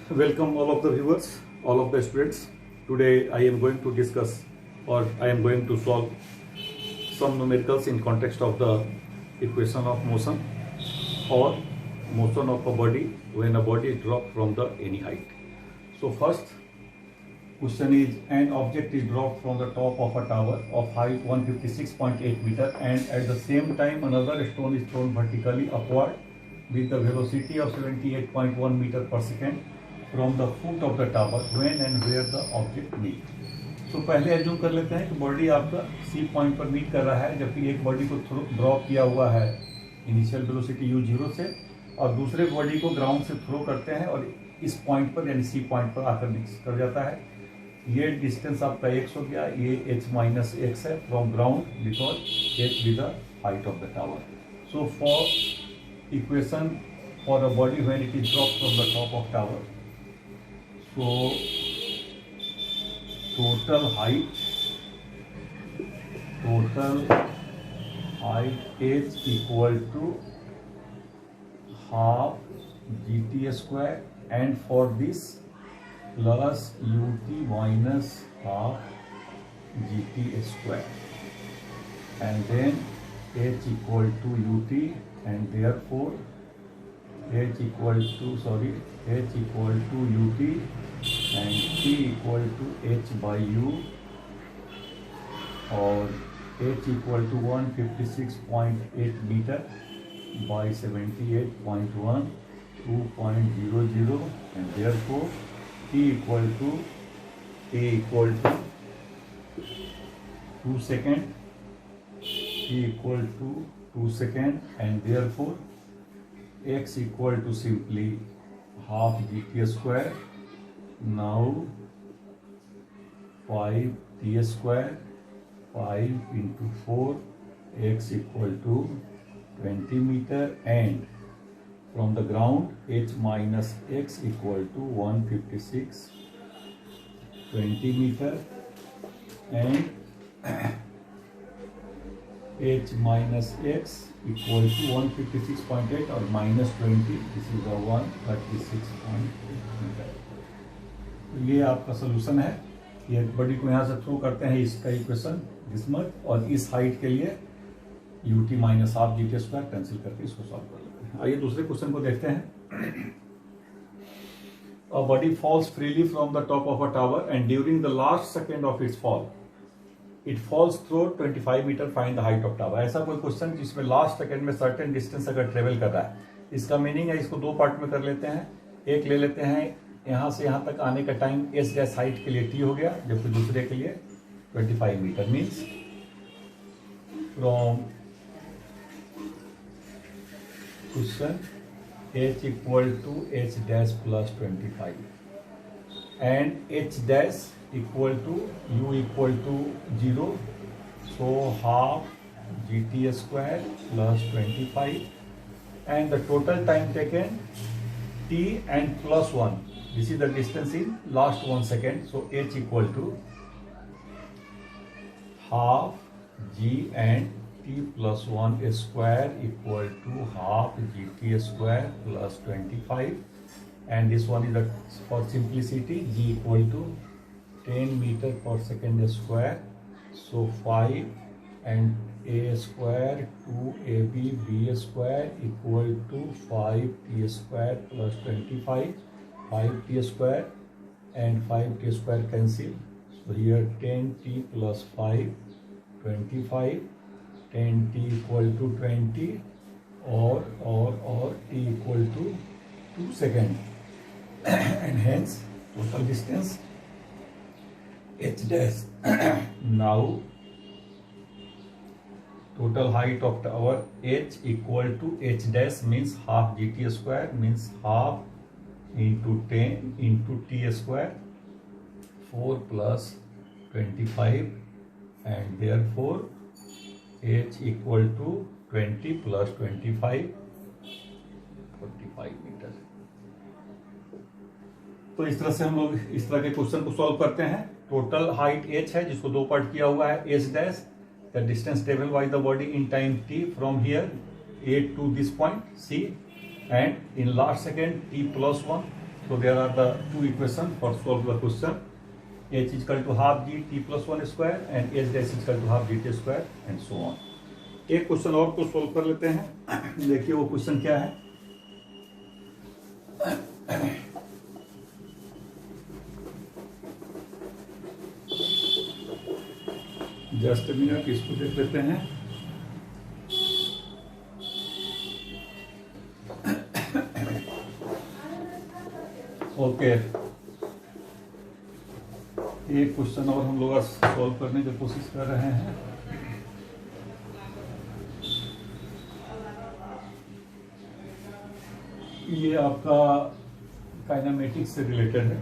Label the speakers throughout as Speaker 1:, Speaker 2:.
Speaker 1: Welcome all of the viewers, all of the students. Today I am going to discuss or I am going to solve some numericals in context of the equation of motion or motion of a body when a body is dropped from the any height. So first question is, an object is dropped from the top of a tower of height 156.8 meter and at the same time another stone is thrown vertically upward with the velocity of 78.1 meter per second from the foot of the tower when and where the object meet. तो पहले assume कर लेते हैं कि body आपका C point पर meet कर रहा है, जबकि एक बॉडी को ड्रॉप किया हुआ है इनिशियल वेलोसिटी u0 से और दूसरे बॉडी को ग्राउंड से थ्रो करते हैं और इस पॉइंट पर यानी सी पॉइंट पर आकर मिक्स कर जाता है। ये डिस्टेंस आपका x हो गया, ये h-x है from ground because h with the height of the tower. So for equation for a body when it is drop from the top of tower, so total height h equal to half gt square and for this plus ut minus half gt square and then h equal to ut and therefore h equal to ut and t equal to h by u or h equal to 156.8 meter by 78.1 2.00 and therefore t equal to 2 second, t equal to 2 second and therefore x equal to simply half gt square. Now 5 t square 5 into 4 x equal to 20 meter and from the ground h minus x equal to 156 20 meter and h minus x equal to 156.8 or minus 20, this is a 136.8 meter। तो ये आपका solution है। ये body को यहाँ से throw करते हैं इसका इक्वेशन दिस मच और इस हाइट के लिए ut minus half gt square cancel करके इसको सॉल्व कर लेते हैं। आइए दूसरे क्वेश्चन को देखते हैं। A body falls freely from the top of a tower and during the last second of its fall it falls through 25 meter, find the height of tower। ऐसा कोई क्वेश्चन जिसमें लास्ट सेकंड में certain distance अगर travel कर रहा है, इसका meaning है इसको दो पार्ट में कर लेते हैं। एक ले लेते हैं यहाँ से यहाँ तक आने का टाइम एस डैश हाइट के लिए t हो गया, जबकि दूसरे के लिए 25 metre means from question h equal to h dash plus 25 and h dash equal to u equal to 0, so half gt square plus 25 and the total time taken t and plus 1, this is the distance in last 1 second, so h equal to half g and t plus 1 square equal to half gt square plus 25 and this one is the, for simplicity, g equal to 10 meter per second square, so 5 and a square 2ab b square equal to 5t square plus 25, 5t square and 5t square cancel, so here 10t plus 5 25, 10t equal to 20 or t equal to 2 second and hence total distance h dash now total height of tower h equal to h dash means half gt square means half into 10 into t square 4 plus 25 and therefore h equal to 20 plus 25 45 metre. तो इस तरह से हम लोग इस तरह के question को सॉल्व करते हैं। टोटल हाइट h है जिसको दो पार्ट किया हुआ है h dash the distance travel by the body in time t from here a to this point c and in last second t plus 1 So there are the two equations for solve the question. H is equal to half g t plus 1 square and h dash is equal to half g t square and so on. एक question और को solve कर लेते हैं. देखिए वो question क्या है. जस्ट मिनट, इसको देख लेते हैं. ओके, एक क्वेश्चन और हम लोग सॉल्व करने की कोशिश कर रहे हैं. ये आपका काइनेमेटिक्स से रिलेटेड है.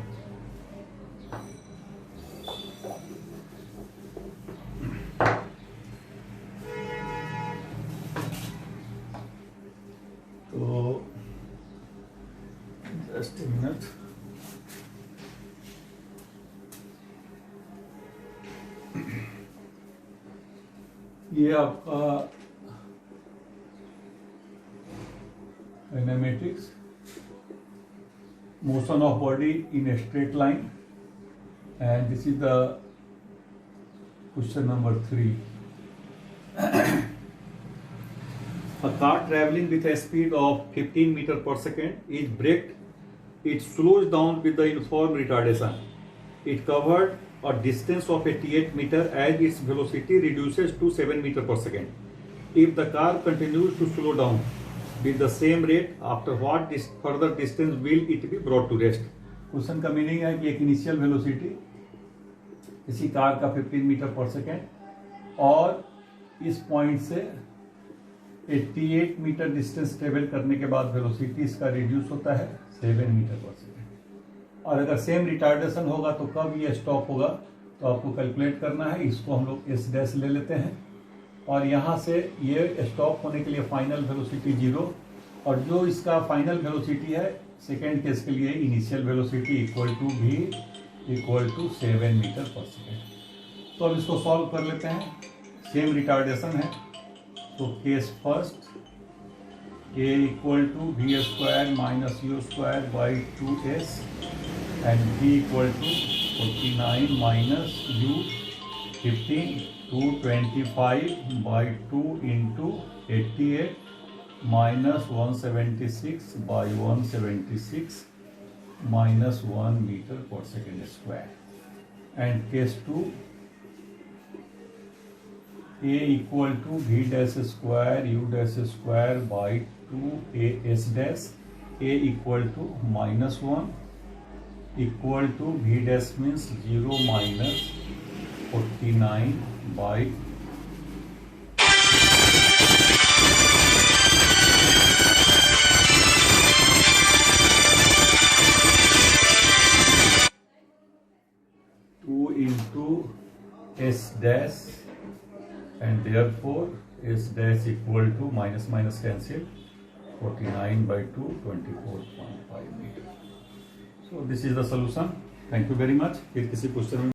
Speaker 1: तो जस्ट ए मिनट. ये आपका kinematics, motion of body in a straight line, and this is the question number 3. A car traveling with a speed of 15 meter per second is braked. It slows down with the uniform retardation. It covered a distance of 88 meter as its velocity reduces to 7 meter per second. If the car continues to slow down with the same rate, after what further distance will it be brought to rest? Question का meaning है कि एक initial velocity इसी car का 15 metre पर second और इस point से 88 मीटर डिस्टेंस ट्रेवल करने के बाद वेलोसिटी इसका रिड्यूस होता है 7 मीटर पर सेकेंड. और अगर सेम रिटार्डेशन होगा तो कब ये स्टॉप होगा, तो आपको कैलकुलेट करना है. इसको हम लोग एस डैश ले लेते हैं और यहाँ से ये स्टॉप होने के लिए फाइनल वेलोसिटी 0 और जो इसका फाइनल वेलोसिटी है सेकेंड केस के लिए initial velocity equal to v equal to 7 metre पर सेकेंड. तो अब इसको सॉल्व कर लेते हैं. सेम रिटार्डेशन है तो case first a equal to v square minus u square by 2s and v equal to 49 minus u 15 225 by 2 into 88 minus 176 by 176 minus 1 meter per second square. And case 2, a equal to v dash square u dash square by 2 a s dash, a equal to minus 1 equal to v dash means 0 minus 49 by 2 into s dash, and therefore s dash equal to minus minus cancel 49 by 2 24.5 meter. So this is the solution. Thank you very much. फिर किसी question